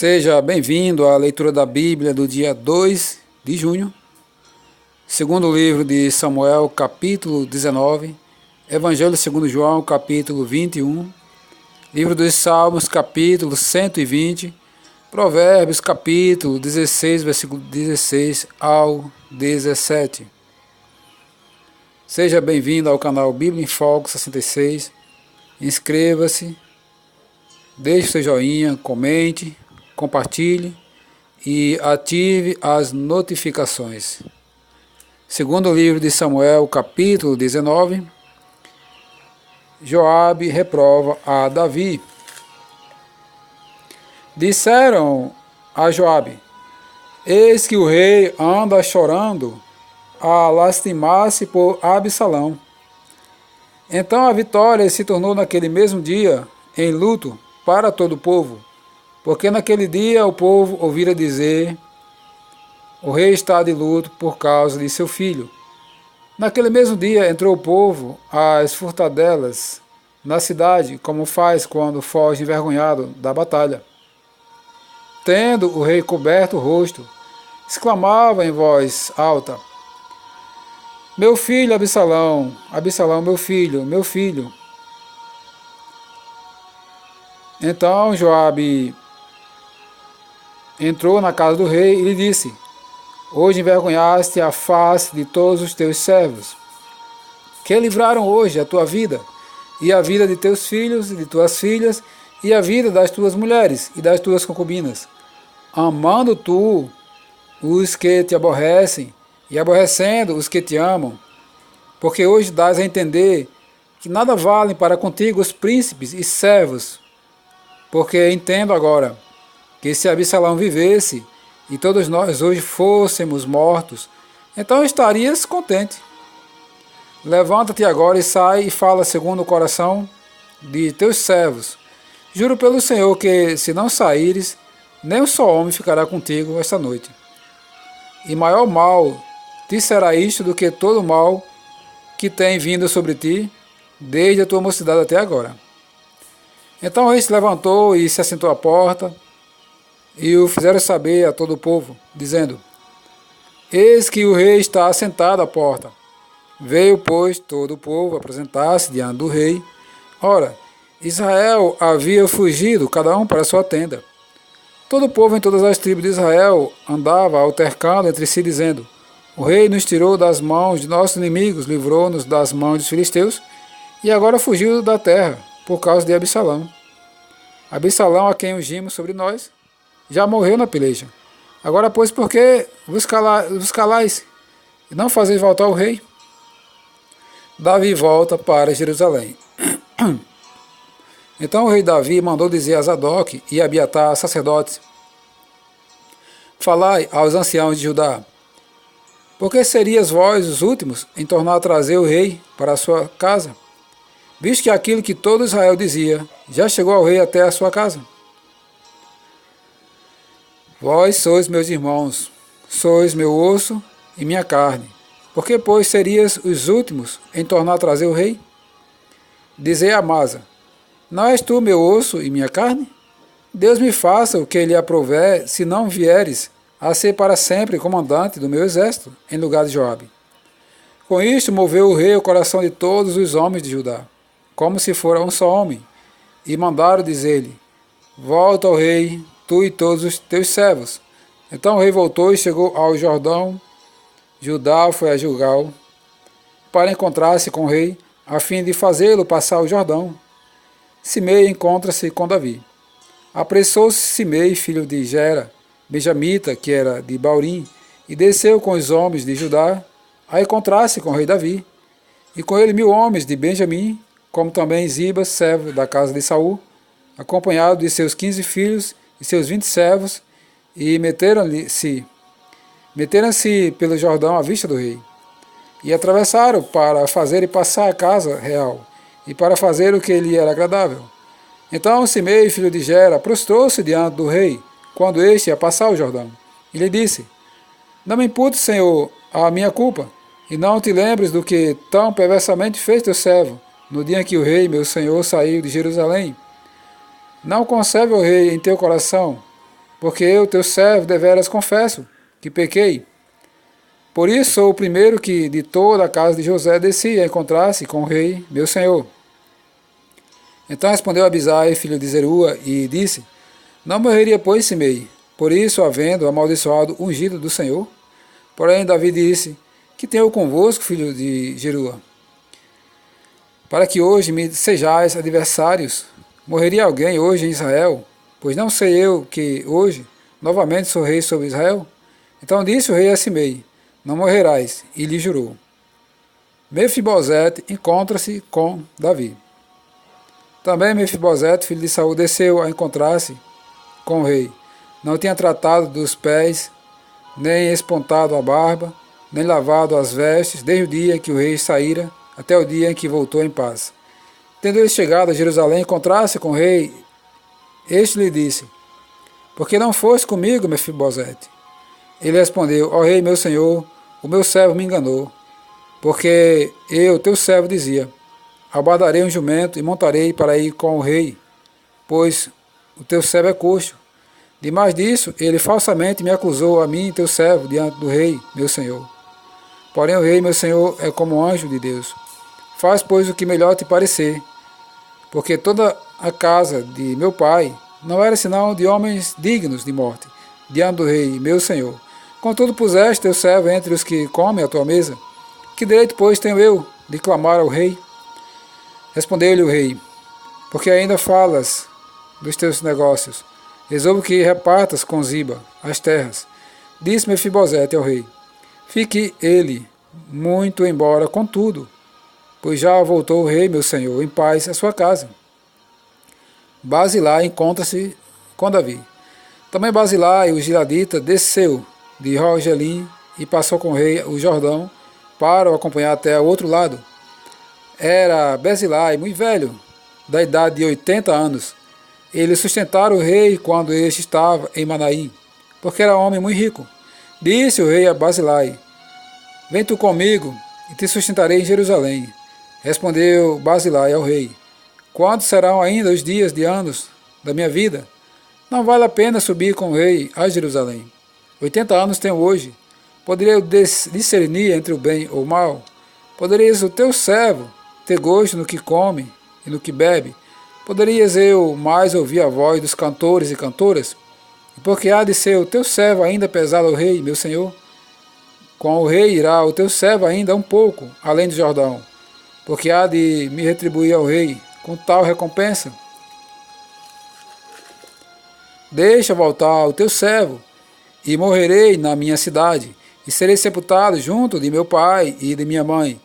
Seja bem-vindo à leitura da Bíblia do dia 2 de junho, segundo livro de Samuel, capítulo 19, Evangelho segundo João, capítulo 21, livro dos Salmos, capítulo 120, Provérbios, capítulo 16, versículo 16 ao 17. Seja bem-vindo ao canal Bíblia em Foco 66, inscreva-se, deixe seu joinha, comente, compartilhe e ative as notificações. Segundo o livro de Samuel, capítulo 19, Joabe reprova a Davi. Disseram a Joabe: eis que o rei anda chorando a lastimar-se por Absalão. Então a vitória se tornou naquele mesmo dia em luto para todo o povo, porque naquele dia o povo ouvira dizer: o rei está de luto por causa de seu filho. Naquele mesmo dia entrou o povo às furtadelas na cidade, como faz quando foge envergonhado da batalha. Tendo o rei coberto o rosto, exclamava em voz alta: meu filho Absalão, Absalão, meu filho, meu filho. Então Joabe entrou na casa do rei e lhe disse: hoje envergonhaste a face de todos os teus servos, que livraram hoje a tua vida, e a vida de teus filhos e de tuas filhas, e a vida das tuas mulheres e das tuas concubinas, amando tu os que te aborrecem, e aborrecendo os que te amam, porque hoje dás a entender que nada valem para contigo os príncipes e servos, porque entendo agora que se Absalão vivesse e todos nós hoje fôssemos mortos, então estarias contente. Levanta-te agora e sai e fala segundo o coração de teus servos. Juro pelo Senhor que, se não saíres, nem um só homem ficará contigo esta noite. E maior mal te será isto do que todo o mal que tem vindo sobre ti, desde a tua mocidade até agora. Então o rei se levantou e se assentou à porta, e o fizeram saber a todo o povo, dizendo: eis que o rei está assentado à porta. Veio, pois, todo o povo apresentar-se diante do rei. Ora, Israel havia fugido, cada um para a sua tenda. Todo o povo em todas as tribos de Israel andava altercando entre si, dizendo: o rei nos tirou das mãos de nossos inimigos, livrou-nos das mãos dos filisteus, e agora fugiu da terra, por causa de Absalão. Absalão, a quem ungimos sobre nós, já morreu na peleja. Agora, pois, por que vos calais e não fazeis voltar o rei? Davi volta para Jerusalém. Então o rei Davi mandou dizer a Zadok e a Abiatar, sacerdotes: falai aos anciãos de Judá, porque serias vós os últimos em tornar a trazer o rei para a sua casa, visto que aquilo que todo Israel dizia já chegou ao rei até a sua casa? Vós sois meus irmãos, sois meu osso e minha carne. Por que, pois, serias os últimos em tornar a trazer o rei? Dizei a Amasa: não és tu meu osso e minha carne? Deus me faça o que lhe aprouver, se não vieres a ser para sempre comandante do meu exército, em lugar de Joabe. Com isto moveu o rei o coração de todos os homens de Judá, como se fora um só homem, e mandaram dizer-lhe: volta ao rei, tu e todos os teus servos. Então o rei voltou e chegou ao Jordão. Judá foi a Gilgal para encontrar-se com o rei, a fim de fazê-lo passar o Jordão. Simei encontra-se com Davi. Apressou-se Simei, filho de Gera, benjamita, que era de Baurim, e desceu com os homens de Judá a encontrar-se com o rei Davi, e com ele 1000 homens de Benjamim, como também Ziba, servo da casa de Saul, acompanhado de seus 15 filhos e seus 20 servos, e meteram-se pelo Jordão à vista do rei, e atravessaram para fazer e passar a casa real, e para fazer o que lhe era agradável. Então Simei, filho de Gera, prostrou-se diante do rei, quando este ia passar o Jordão, e lhe disse: não me imputes, Senhor, a minha culpa, e não te lembres do que tão perversamente fez teu servo, no dia em que o rei, meu senhor, saiu de Jerusalém. Não conserve o rei em teu coração, porque eu, teu servo, deveras confesso que pequei. Por isso sou o primeiro que de toda a casa de José desci a encontrar-se com o rei, meu senhor. Então respondeu Abisai, filho de Zerua, e disse: Não morreria, pois, Simei, por isso, havendo amaldiçoado o ungido do Senhor? Porém, Davi disse: Que tenho convosco, filho de Zerua? Para que hoje me sejais adversários? Morreria alguém hoje em Israel? Pois não sei eu que hoje novamente sou rei sobre Israel? Então disse o rei a Simei: Não morrerás, e lhe jurou. Mefibosete encontra-se com Davi. Também Mefibosete, filho de Saul, desceu a encontrar-se com o rei. Não tinha tratado dos pés, nem espontado a barba, nem lavado as vestes, desde o dia que o rei saíra, até o dia em que voltou em paz. Tendo ele chegado a Jerusalém, encontrar-se com o rei, este lhe disse: Por que não foste comigo, Mefibosete? Ele respondeu: Ó rei, meu senhor, o meu servo me enganou, porque eu, teu servo, dizia: Abardarei um jumento e montarei para ir com o rei, pois o teu servo é coxo. Demais disso, ele falsamente me acusou a mim, teu servo, diante do rei, meu senhor. Porém o rei, meu senhor, é como um anjo de Deus. Faz, pois, o que melhor te parecer, porque toda a casa de meu pai não era senão de homens dignos de morte, diante do rei, meu senhor. Contudo puseste teu servo entre os que comem a tua mesa. Que direito, pois, tenho eu de clamar ao rei? Respondeu-lhe o rei: Porque ainda falas dos teus negócios, resolvo que repartas com Ziba as terras. Disse Mefibosete ao rei: Fique ele muito embora, contudo, pois já voltou o rei, meu senhor, em paz à sua casa. Basilai encontra-se com Davi. Também Basilai, o giladita, desceu de Rogelim e passou com o rei o Jordão para o acompanhar até o outro lado. Era Basilai muito velho, da idade de 80 anos. Ele sustentara o rei quando este estava em Manaim, porque era homem muito rico. Disse o rei a Basilai: Vem tu comigo e te sustentarei em Jerusalém. Respondeu Basilai ao rei: Quantos serão ainda os dias de anos da minha vida? Não vale a pena subir com o rei a Jerusalém. 80 anos tenho hoje. Poderia eu discernir entre o bem ou o mal? Poderias o teu servo ter gosto no que come e no que bebe? Poderias eu mais ouvir a voz dos cantores e cantoras? E porque há de ser o teu servo ainda pesado ao rei, meu senhor? Com o rei irá o teu servo ainda um pouco além do Jordão, porque há de me retribuir ao rei com tal recompensa. Deixa voltar o teu servo, e morrerei na minha cidade, e serei sepultado junto de meu pai e de minha mãe.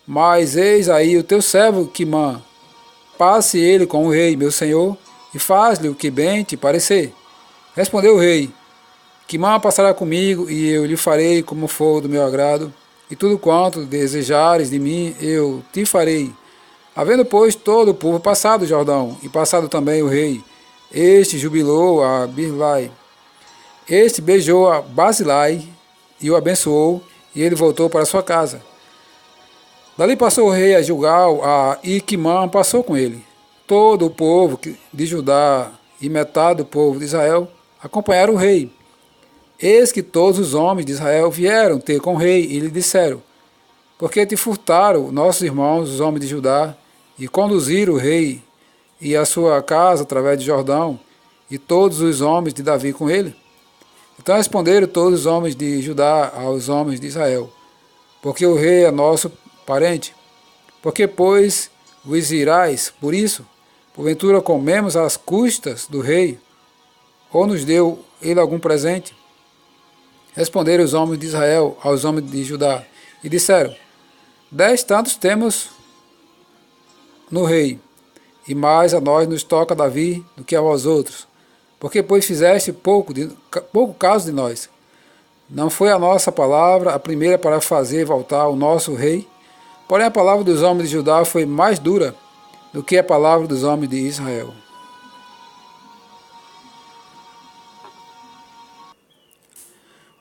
Mas eis aí o teu servo Quimã. Passe ele com o rei, meu senhor, e faz-lhe o que bem te parecer. Respondeu o rei: Quimã passará comigo, e eu lhe farei como for do meu agrado, e tudo quanto desejares de mim, eu te farei. Havendo, pois, todo o povo passado o Jordão, e passado também o rei, este jubilou a Basilai. Este beijou a Basilai e o abençoou, e ele voltou para sua casa. Dali passou o rei a Gilgal, e Quimã passou com ele. Todo o povo de Judá e metade do povo de Israel acompanharam o rei. Eis que todos os homens de Israel vieram ter com o rei e lhe disseram: Por que te furtaram nossos irmãos, os homens de Judá, e conduziram o rei e a sua casa através de Jordão, e todos os homens de Davi com ele? Então responderam todos os homens de Judá aos homens de Israel: Porque o rei é nosso parente. Porque, pois, vos irais por isso? Porventura comemos às custas do rei? Ou nos deu ele algum presente? Responderam os homens de Israel aos homens de Judá, e disseram: 10 tantos temos no rei, e mais a nós nos toca Davi do que a vós outros. Porque, pois, fizeste pouco caso de nós. Não foi a nossa palavra a primeira para fazer voltar o nosso rei? Porém a palavra dos homens de Judá foi mais dura do que a palavra dos homens de Israel.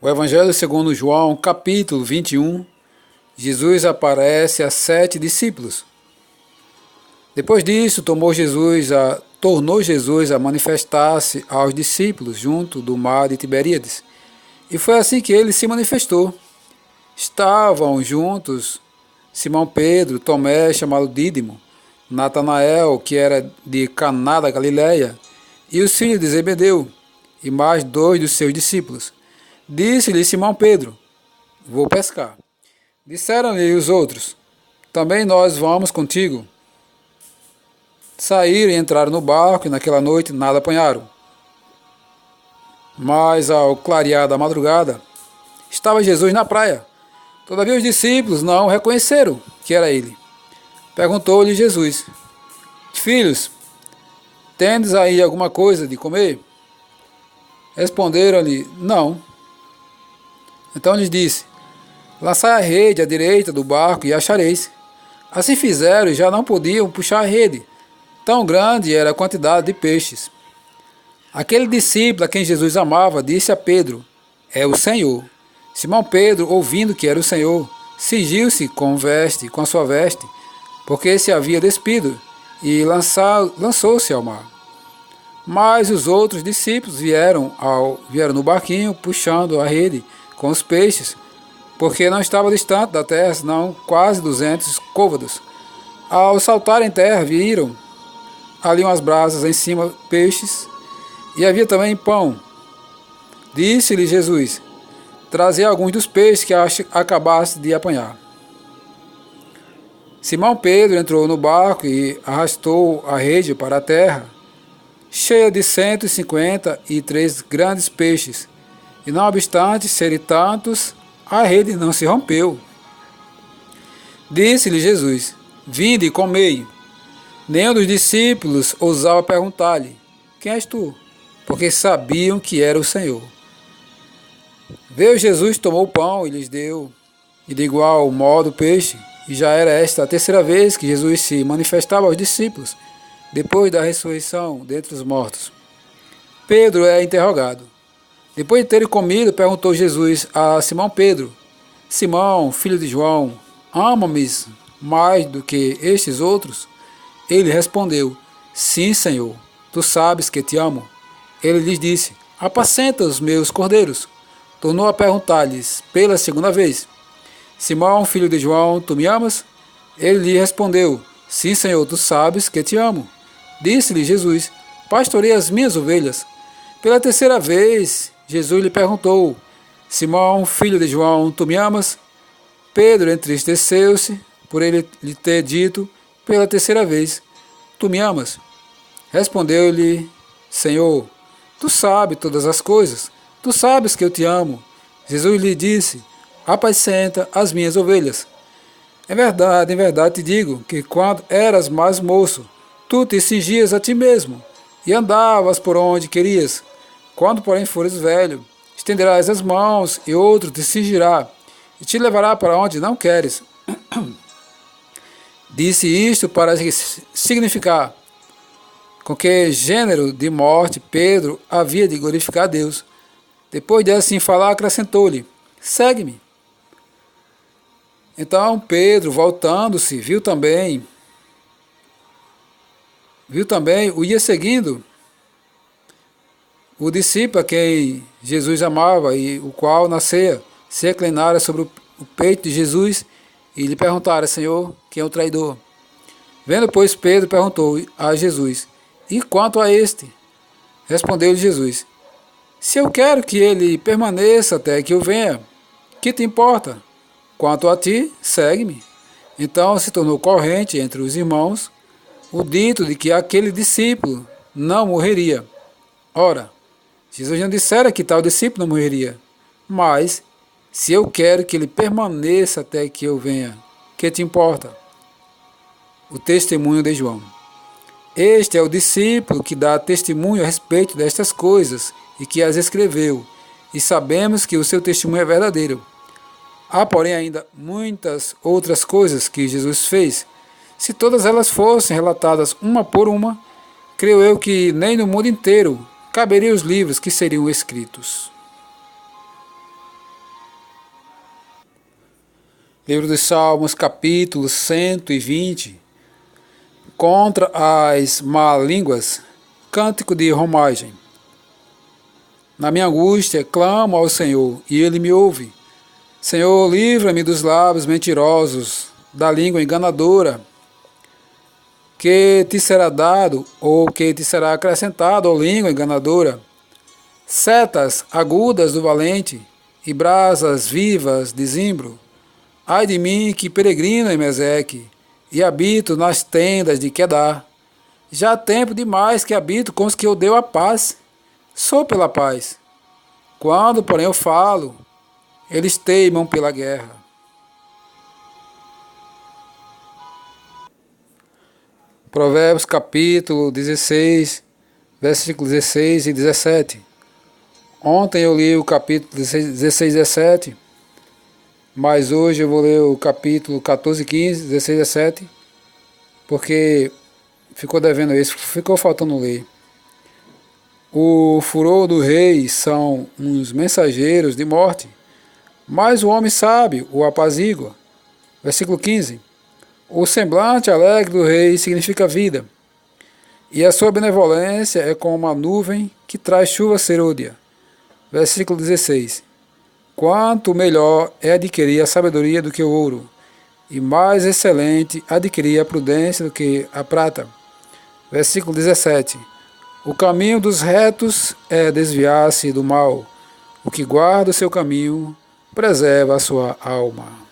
O Evangelho segundo João, capítulo 21, Jesus aparece a 7 discípulos. Depois disso, tomou Jesus a tornou Jesus a manifestar-se aos discípulos junto do mar de Tiberíades. E foi assim que ele se manifestou. Estavam juntos Simão Pedro, Tomé, chamado Dídimo, Natanael, que era de Caná da Galileia, e os filhos de Zebedeu, e mais 2 dos seus discípulos. Disse-lhe Simão Pedro: vou pescar. Disseram-lhe os outros: também nós vamos contigo. Saíram e entraram no barco, e naquela noite nada apanharam. Mas ao clarear da madrugada, estava Jesus na praia. Todavia os discípulos não reconheceram que era ele. Perguntou-lhe Jesus: filhos, tendes aí alguma coisa de comer? Responderam-lhe: não. Então lhes disse: lançai a rede à direita do barco e achareis. Assim fizeram e já não podiam puxar a rede. Tão grande era a quantidade de peixes. Aquele discípulo a quem Jesus amava disse a Pedro: é o Senhor. Simão Pedro, ouvindo que era o Senhor, cingiu-se com a sua veste, porque se havia despido, e lançou-se ao mar. Mas os outros discípulos vieram no barquinho, puxando a rede com os peixes, porque não estava distante da terra, senão quase 200 côvados. Ao saltar em terra, viram ali umas brasas, em cima peixes, e havia também pão. Disse-lhe Jesus: trazei alguns dos peixes que acabaste de apanhar. Simão Pedro entrou no barco e arrastou a rede para a terra, cheia de 153 grandes peixes, e não obstante serem tantos, a rede não se rompeu. Disse-lhe Jesus: vinde e comei. Nenhum dos discípulos ousava perguntar-lhe: quem és tu? Porque sabiam que era o Senhor. Veio Jesus, tomou o pão e lhes deu, e de igual modo o peixe, e já era esta a terceira vez que Jesus se manifestava aos discípulos, depois da ressurreição dentre os mortos. Pedro é interrogado. Depois de terem comido, perguntou Jesus a Simão Pedro: Simão, filho de João, ama-me mais do que estes outros? Ele respondeu: sim, Senhor, tu sabes que te amo. Ele lhes disse: apacenta os meus cordeiros. Tornou a perguntar-lhes pela segunda vez: Simão, filho de João, tu me amas? Ele lhe respondeu: sim, Senhor, tu sabes que te amo. Disse-lhe Jesus: pastorei as minhas ovelhas. Pela terceira vez, Jesus lhe perguntou: Simão, filho de João, tu me amas? Pedro entristeceu-se por ele lhe ter dito pela terceira vez: tu me amas? Respondeu-lhe: Senhor, tu sabes todas as coisas, tu sabes que eu te amo. Jesus lhe disse: apacenta as minhas ovelhas. Em verdade te digo que quando eras mais moço, tu te cingias a ti mesmo e andavas por onde querias. Quando, porém, fores velho, estenderás as mãos e outro te cingirá e te levará para onde não queres. Disse isto para significar com que gênero de morte Pedro havia de glorificar a Deus. Depois de assim falar, acrescentou-lhe: segue-me. Então Pedro, voltando-se, viu também o ia seguindo o discípulo a quem Jesus amava, e o qual nascia, se reclinara sobre o peito de Jesus e lhe perguntara: Senhor, quem é o traidor? Vendo, pois, Pedro perguntou a Jesus: e quanto a este? Respondeu-lhe Jesus: se eu quero que ele permaneça até que eu venha, que te importa? Quanto a ti, segue-me. Então se tornou corrente entre os irmãos o dito de que aquele discípulo não morreria. Ora, Jesus não dissera que tal discípulo não morreria, mas se eu quero que ele permaneça até que eu venha, que te importa? O testemunho de João. Este é o discípulo que dá testemunho a respeito destas coisas e que as escreveu, e sabemos que o seu testemunho é verdadeiro. Há, porém, ainda muitas outras coisas que Jesus fez. Se todas elas fossem relatadas uma por uma, creio eu que nem no mundo inteiro caberiam os livros que seriam escritos. Livro dos Salmos, capítulo 120. Contra as má línguas, cântico de romagem. Na minha angústia, clamo ao Senhor, e Ele me ouve. Senhor, livra-me dos lábios mentirosos, da língua enganadora, que te será dado, ou que te será acrescentado, ó língua enganadora, setas agudas do valente, e brasas vivas de zimbro. Ai de mim que peregrino em Meseque, e habito nas tendas de Quedar. Já há tempo demais que habito com os que odeiam a paz. Sou pela paz. Quando, porém, eu falo, eles teimam pela guerra. Provérbios capítulo 16, versículos 16 e 17. Ontem eu li o capítulo 16 e 17, mas hoje eu vou ler o capítulo 14 e 15, 16 e 17, porque ficou devendo isso, ficou faltando ler. O furor do rei são uns mensageiros de morte, mas o homem sábio o apazigua. Versículo 15. O semblante alegre do rei significa vida, e a sua benevolência é como uma nuvem que traz chuva serôdia. Versículo 16. Quanto melhor é adquirir a sabedoria do que o ouro, e mais excelente adquirir a prudência do que a prata. Versículo 17. O caminho dos retos é desviar-se do mal. O que guarda o seu caminho preserva a sua alma.